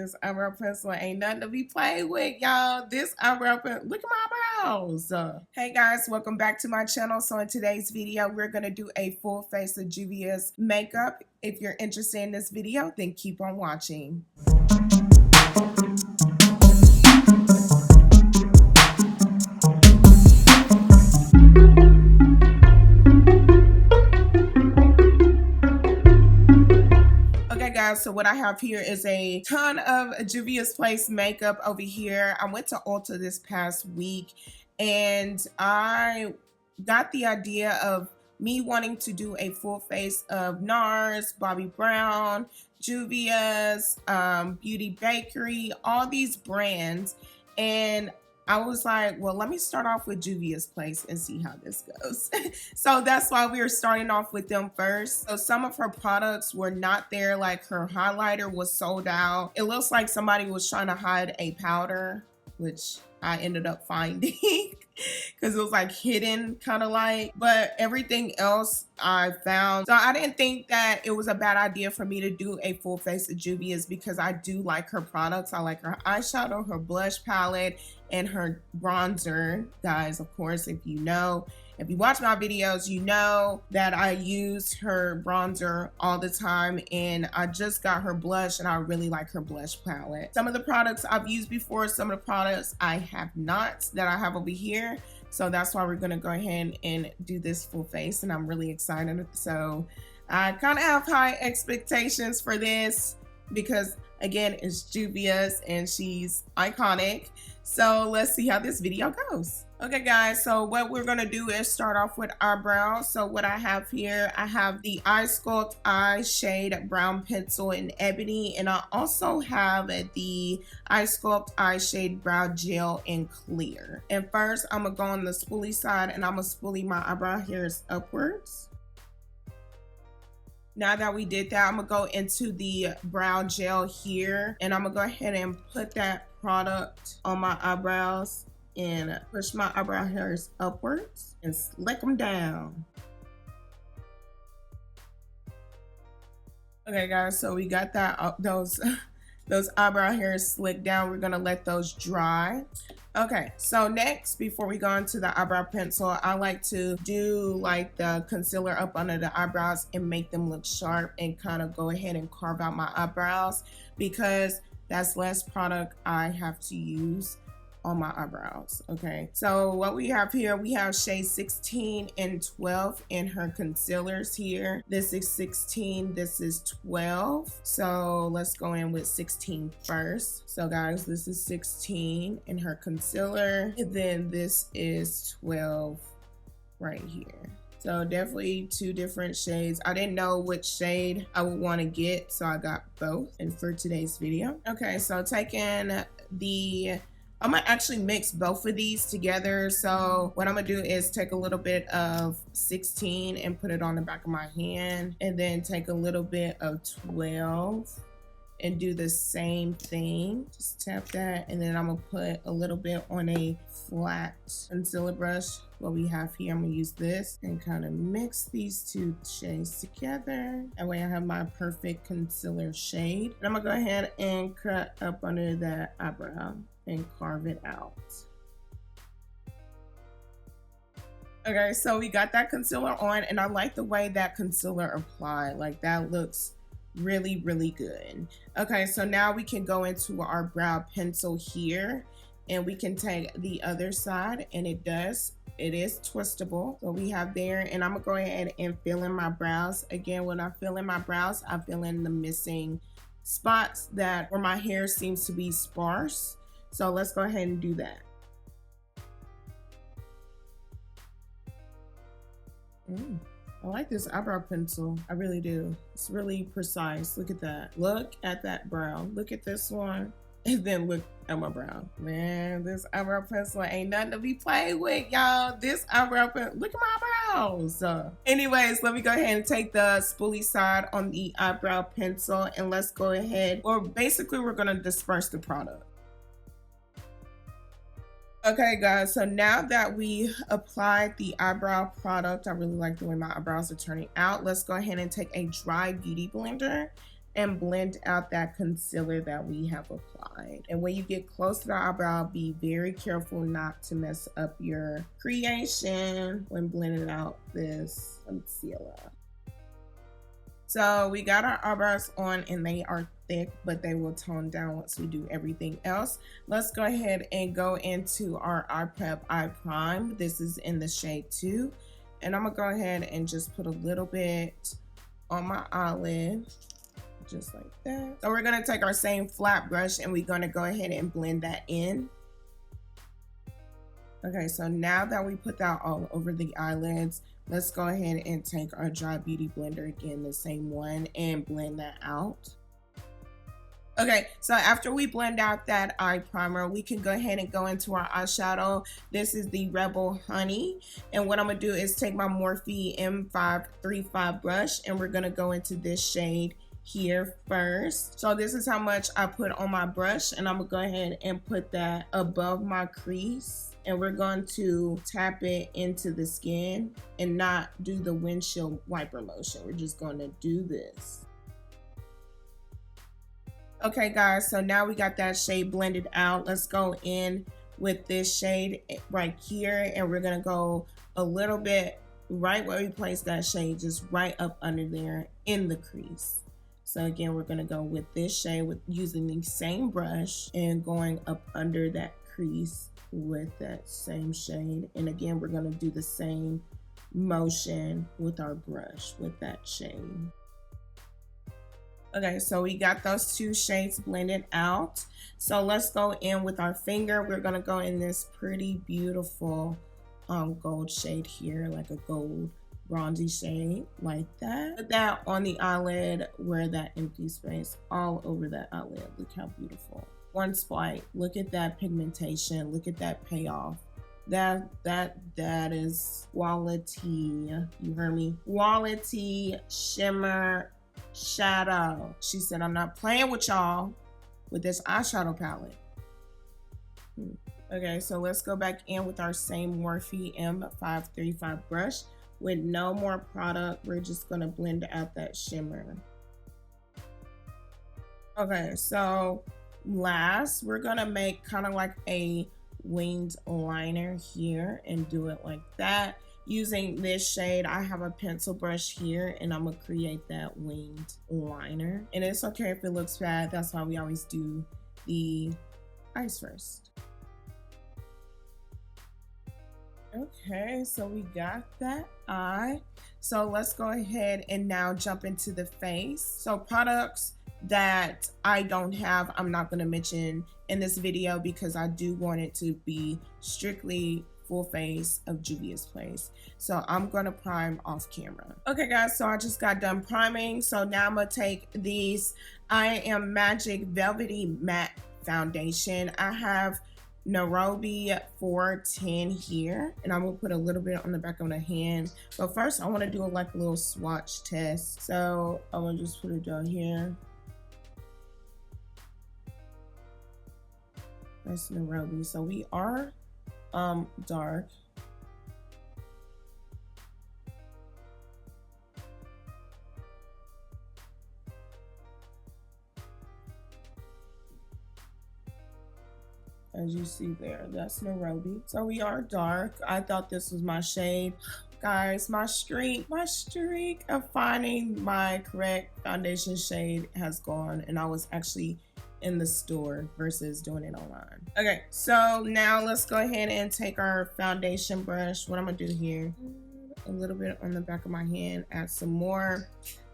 This eyebrow pencil ain't nothing to be played with, y'all. This eyebrow pencil, look at my eyebrows. Hey guys, welcome back to my channel. So in today's video, we're gonna do a full face of Juvia's makeup. If you're interested in this video, then keep on watching. So what I have here is a ton of JuviasPlace makeup over here. I went to Ulta this past week and I got the idea of me wanting to do a full face of NARS, Bobbi Brown, Juvias, Beauty Bakery, all these brands. And I was like, well, let me start off with JuviasPlace and see how this goes. So that's why we were starting off with them first. So some of her products were not there, like her highlighter was sold out. It looks like somebody was trying to hide a powder, which I ended up finding because it was like hidden kind of like, but everything else I found. So I didn't think that it was a bad idea for me to do a full face of Juvia's because I do like her products. I like her eyeshadow, her blush palette, and her bronzer. Guys, of course, if you watch my videos, you know that I use her bronzer all the time, and I just got her blush and I really like her blush palette. Some of the products I've used before, some of the products I have not that I have over here. So that's why we're gonna go ahead and do this full face, and I'm really excited. So I kind of have high expectations for this because again, it's Juvia's and she's iconic. So let's see how this video goes. Okay guys, so what we're gonna do is start off with eyebrows. So what I have here, I have the Sculpt eye shade brown pencil in Ebony, and I also have the Sculpt eye shade brow gel in clear. And first I'm gonna go on the spoolie side and I'm gonna spoolie my eyebrow hairs upwards. Now that we did that, I'm gonna go into the brow gel here and I'm gonna go ahead and put that product on my eyebrows and push my eyebrow hairs upwards and slick them down. Okay guys, so we got that those eyebrow hairs slicked down. We're gonna let those dry. Okay, so next, before we go into the eyebrow pencil, I like to do like the concealer up under the eyebrows and make them look sharp and kind of go ahead and carve out my eyebrows because that's less product I have to use on my eyebrows. Okay, so what we have here, we have shade 16 and 12 in her concealers here. This is 16, this is 12. So let's go in with 16 first. So guys, this is 16 in her concealer, and then this is 12 right here. So definitely two different shades. I didn't know which shade I would want to get, so I got both and for today's video. Okay, so taking I'm gonna actually mix both of these together. So what I'm gonna do is take a little bit of 16 and put it on the back of my hand, and then take a little bit of 12 and do the same thing. Just tap that, and then I'm gonna put a little bit on a flat concealer brush. What we have here, I'm gonna use this and kind of mix these two shades together. That way I have my perfect concealer shade. And I'm gonna go ahead and cut up under that eyebrow and carve it out. Okay, so we got that concealer on, and I like the way that concealer applied. Like, that looks really, really good. Okay, so now we can go into our brow pencil here, and we can take the other side, and it is twistable. So we have there, and I'm gonna go ahead and fill in my brows. Again, when I fill in my brows, I fill in the missing spots that where my hair seems to be sparse. So let's go ahead and do that. I like this eyebrow pencil. I really do. It's really precise. Look at that. Look at that brow. Look at this one. And then look at my brow. Man, this eyebrow pencil ain't nothing to be played with, y'all. This eyebrow pencil, look at my brows. Anyways, let me go ahead and take the spoolie side on the eyebrow pencil, and let's go ahead. Well, basically, we're gonna disperse the product. Okay guys, so now that we applied the eyebrow product, I really like the way my eyebrows are turning out. Let's go ahead and take a dry beauty blender and blend out that concealer that we have applied. And when you get close to the eyebrow, be very careful not to mess up your creation when blending out this concealer. So we got our eyebrows on and they are thick, but they will tone down once we do everything else. Let's go ahead and go into our Eye Prep Eye Prime. This is in the shade 2. And I'm gonna go ahead and just put a little bit on my eyelid, just like that. So we're gonna take our same flat brush and we're gonna go ahead and blend that in. Okay, so now that we put that all over the eyelids, let's go ahead and take our Dry Beauty blender again, the same one, and blend that out. Okay, so after we blend out that eye primer, we can go ahead and go into our eyeshadow. This is the Rebel Honey. And what I'm gonna do is take my Morphe M535 brush and we're gonna go into this shade here first. So this is how much I put on my brush, and I'm gonna go ahead and put that above my crease. And we're going to tap it into the skin and not do the windshield wiper motion. We're just going to do this. Okay guys, so now we got that shade blended out. Let's go in with this shade right here, and we're gonna go a little bit right where we placed that shade, just right up under there in the crease. So again, we're gonna go with this shade with using the same brush and going up under that crease with that same shade. And again, we're going to do the same motion with our brush with that shade. Okay, so we got those two shades blended out. So let's go in with our finger. We're going to go in this pretty beautiful gold shade here, like a gold bronzy shade, like that. Put that on the eyelid where that empty space, all over that eyelid. Look how beautiful. One swipe, look at that pigmentation, look at that payoff. That is quality. You heard me? Quality shimmer shadow. She said, I'm not playing with y'all with this eyeshadow palette. Okay, so let's go back in with our same Morphe M535 brush with no more product. We're just gonna blend out that shimmer. Okay, so last, we're gonna make kind of like a winged liner here and do it like that. Using this shade, I have a pencil brush here and I'm gonna create that winged liner. And it's okay if it looks bad, that's why we always do the eyes first. Okay, so we got that eye. So let's go ahead and now jump into the face. So products that I don't have, I'm not going to mention in this video because I do want it to be strictly full face of JuviasPlace. So I'm going to prime off camera. Okay guys, so I just got done priming. So now I'm going to take these I Am Magic Velvety Matte Foundation. I have Nairobi 410 here, and I'm gonna put a little bit on the back of my hand. But first I want to do like a little swatch test. So I'm gonna just put it down here. That's Nairobi. So we are dark. As you see there, that's Nairobi. So we are dark. I thought this was my shade. Guys, my streak of finding my correct foundation shade has gone, and I was actually in the store versus doing it online. Okay, so now let's go ahead and take our foundation brush. What I'm gonna do here, a little bit on the back of my hand, add some more.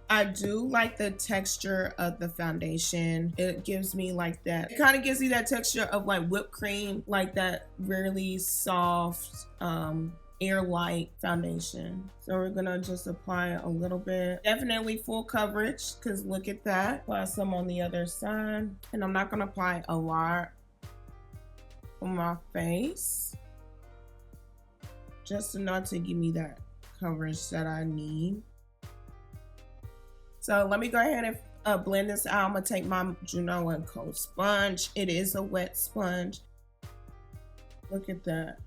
I do like the texture of the foundation. It gives me like that, it kind of gives me that texture of like whipped cream, like that really soft, air-light foundation. So we're gonna just apply a little bit. Definitely full coverage, because look at that. Apply some on the other side. And I'm not gonna apply a lot on my face. Just enough to give me that coverage that I need. So let me go ahead and blend this out. I'm gonna take my Juno & Co sponge. It is a wet sponge. Look at that.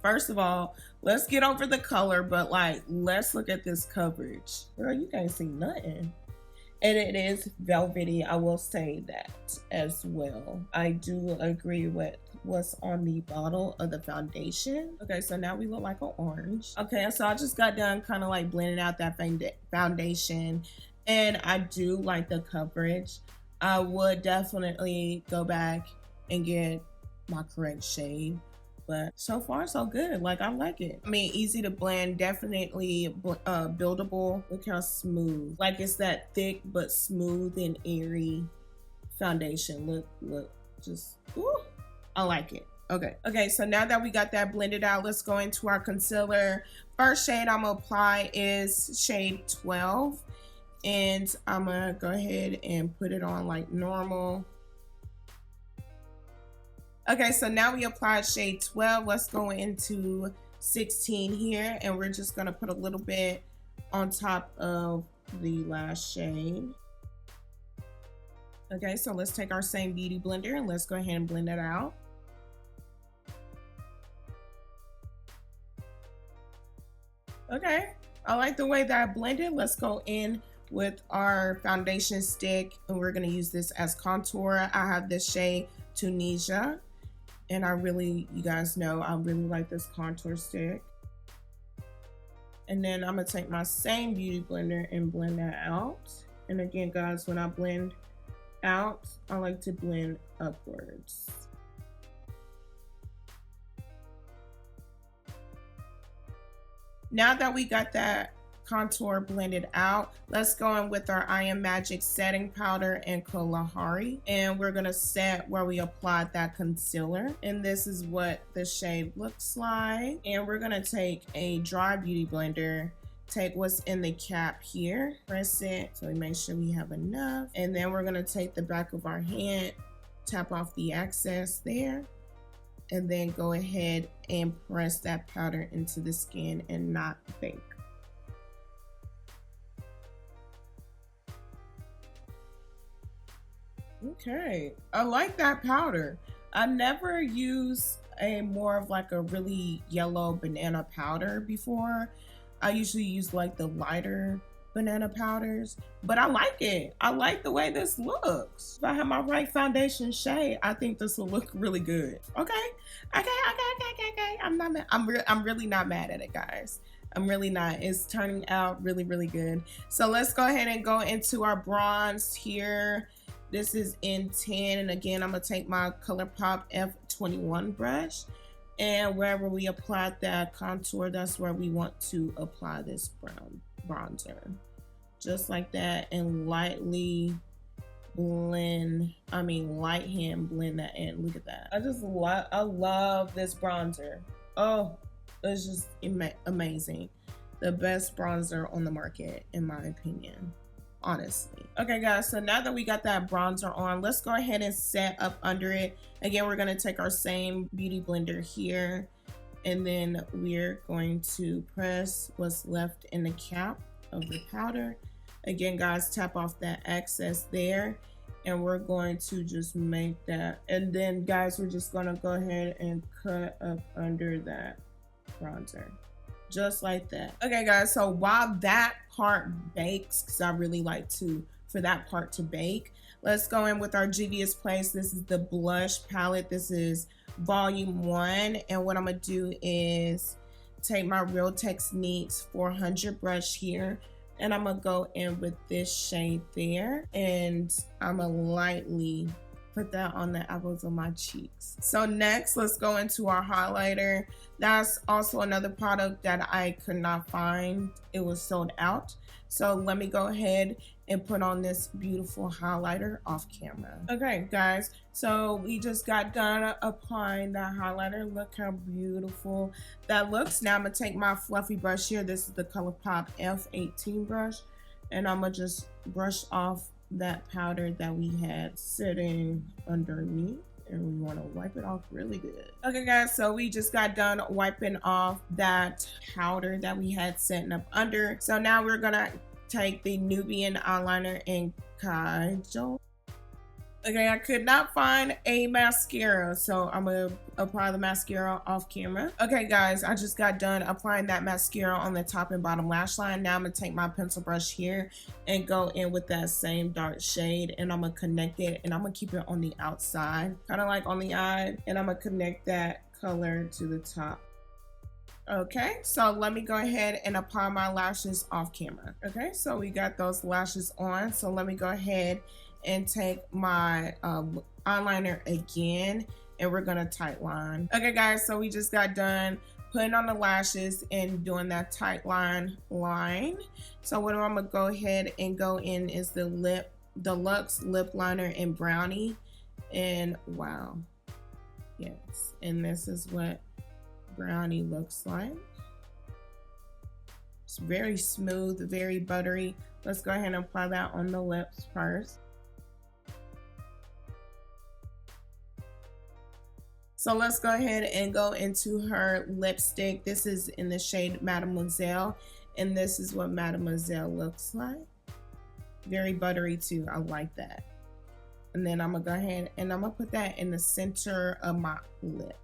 First of all, let's get over the color, but like, let's look at this coverage. Girl, you can't see nothing. And it is velvety, I will say that as well. I do agree with what's on the bottle of the foundation. Okay, so now we look like an orange. Okay, so I just got done kind of like blending out that foundation, and I do like the coverage. I would definitely go back and get my correct shade, but so far so good. Like, I like it. I mean, easy to blend, definitely buildable. Look how smooth, like it's that thick but smooth and airy foundation. Look, just ooh, I like it. Okay, so now that we got that blended out, let's go into our concealer. First shade I'm gonna apply is shade 12, and I'm gonna go ahead and put it on like normal. Okay, so now we applied shade 12. Let's go into 16 here, and we're just gonna put a little bit on top of the last shade. Okay, so let's take our same beauty blender and let's go ahead and blend it out. Okay, I like the way that I blended. Let's go in with our foundation stick, and we're gonna use this as contour. I have this shade Tunisia, and you guys know, I really like this contour stick. And then I'm gonna take my same beauty blender and blend that out. And again, guys, when I blend out, I like to blend upwards. Now that we got that contour blended out, let's go in with our I Am Magic setting powder and Kalahari, and we're gonna set where we applied that concealer, and this is what the shade looks like. And we're gonna take a dry beauty blender, take what's in the cap here, press it so we make sure we have enough, and then we're gonna take the back of our hand, tap off the excess there, and then go ahead and press that powder into the skin and not bake. Okay, I like that powder. I never used a more of like a really yellow banana powder before. I usually use like the lighter banana powders, but I like it. I like the way this looks. If I have my right foundation shade, I think this will look really good. Okay. I'm really not mad at it, guys. I'm really not. It's turning out really, really good. So let's go ahead and go into our bronze here. This is in 10, and again, I'm gonna take my ColourPop F21 brush, and wherever we applied that contour, that's where we want to apply this brown bronzer. Just like that, and lightly blend, light hand blend that in. Look at that. I love this bronzer. Oh, it's just amazing. The best bronzer on the market, in my opinion. Honestly. Okay, guys, so now that we got that bronzer on, let's go ahead and set up under it. Again, we're going to take our same beauty blender here, and then we're going to press what's left in the cap of the powder. Again, guys, tap off that excess there, and we're going to just make that. And then, guys, we're just going to go ahead and cut up under that bronzer. Just like that. Okay, guys, so while that part bakes, because I really like for that part to bake, let's go in with our JuviasPlace. This is the blush palette. This is volume 1, and what I'm gonna do is take my Real Techniques 400 brush here, and I'm gonna go in with this shade there, and I'm gonna lightly put that on the apples of my cheeks. So next, let's go into our highlighter. That's also another product that I could not find. It was sold out. So let me go ahead and put on this beautiful highlighter off camera. Okay, guys, so we just got done applying that highlighter. Look how beautiful that looks. Now I'm gonna take my fluffy brush here. This is the ColourPop F18 brush, and I'm gonna just brush off that powder that we had sitting underneath, and we want to wipe it off really good. Okay, guys, so we just got done wiping off that powder that we had sitting up under. So now we're gonna take the Nubian eyeliner in Kajal. Okay, I could not find a mascara, so I'm gonna apply the mascara off camera. Okay guys, I just got done applying that mascara on the top and bottom lash line. Now I'm gonna take my pencil brush here and go in with that same dark shade, and I'm gonna connect it, and I'm gonna keep it on the outside, kind of like on the eye, and I'm gonna connect that color to the top. Okay, so let me go ahead and apply my lashes off camera. Okay, so we got those lashes on, so let me go ahead and take my eyeliner again, and we're gonna tight line. Okay guys, so we just got done putting on the lashes and doing that tight line. So what I'm gonna go ahead and go in is the Luxe lip liner in Brownie, and wow, yes, and this is what Brownie looks like. It's very smooth, very buttery. Let's go ahead and apply that on the lips first. So let's go ahead and go into her lipstick. This is in the shade Mademoiselle, and this is what Mademoiselle looks like. Very buttery too, I like that. And then I'm gonna go ahead and I'm gonna put that in the center of my lip.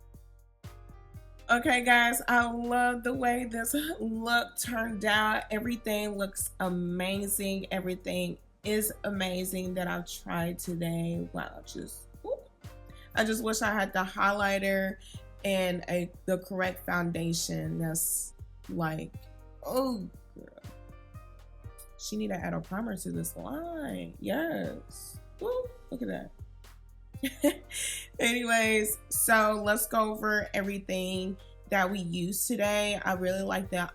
Okay guys, I love the way this look turned out. Everything looks amazing. Everything is amazing that I've tried today. Wow, I just wish I had the highlighter and the correct foundation. That's like, oh girl, she need to add a primer to this line. Yes. Woo, look at that. Anyways, so let's go over everything that we used today. I really like the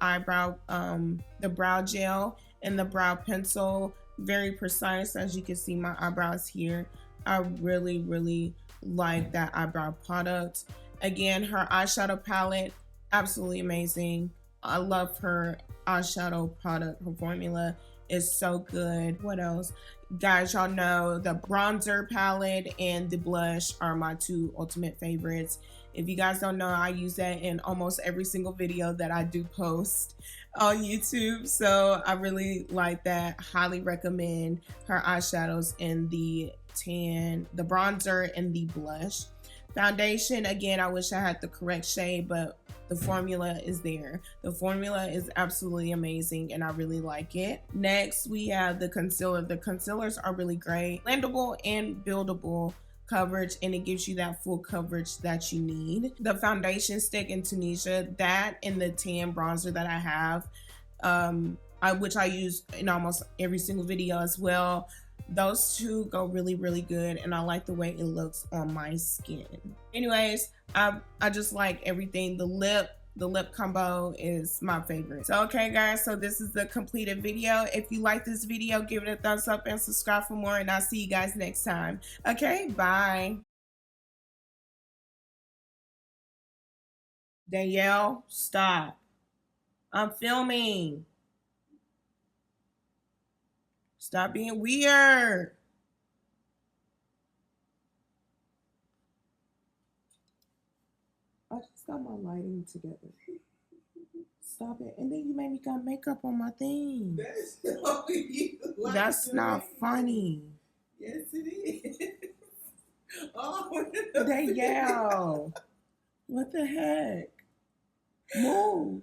the brow gel and the brow pencil. Very precise, as you can see my eyebrows here. I really like that eyebrow product. Again, her eyeshadow palette, absolutely amazing. I love her eyeshadow product. Her formula is so good. What else? Guys, y'all know the bronzer palette and the blush are my two ultimate favorites. If you guys don't know, I use that in almost every single video that I do post on YouTube. So I really like that. Highly recommend her eyeshadows in the tan, the bronzer, and the blush. Foundation, again, I wish I had the correct shade, but the formula is there. The formula is absolutely amazing and I really like it. Next, we have the concealer. The concealers are really great. Blendable and buildable coverage, and it gives you that full coverage that you need. The foundation stick in Tunisia, that and the tan bronzer that I have, which I use in almost every single video as well. Those two go really good, and I like the way it looks on my skin. Anyways, I just like everything. The lip combo is my favorite. So okay guys, so this is the completed video. If you like this video, give it a thumbs up and subscribe for more, and I'll see you guys next time. Okay, bye. Danielle, stop. I'm filming. Stop being weird. I just got my lighting together. Stop it. And then you made me got makeup on my thing. That's not funny. Yes, it is. Oh, Danielle. What the heck? Move.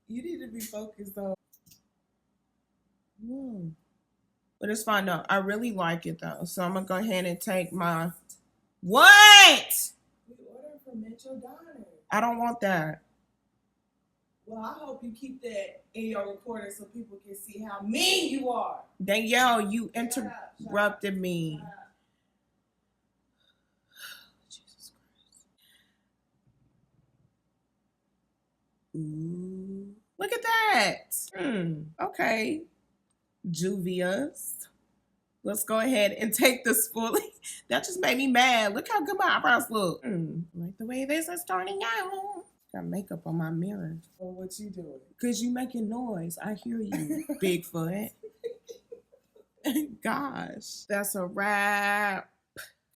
You need to be focused on. Move. But it's fine though. I really like it though. So I'm gonna go ahead and take my what? We ordered from Metro Diner. I don't want that. Well, I hope you keep that in your recording so people can see how mean you are. Danielle, you interrupted me. Jesus Christ. Ooh. Look at that. Okay. Juvias. Let's go ahead and take the spoolie. That just made me mad. Look how good my eyebrows look. Like the way this is turning out. Got makeup on my mirror. Well, what you doing? Because you making noise. I hear you, Bigfoot. Gosh, that's a wrap.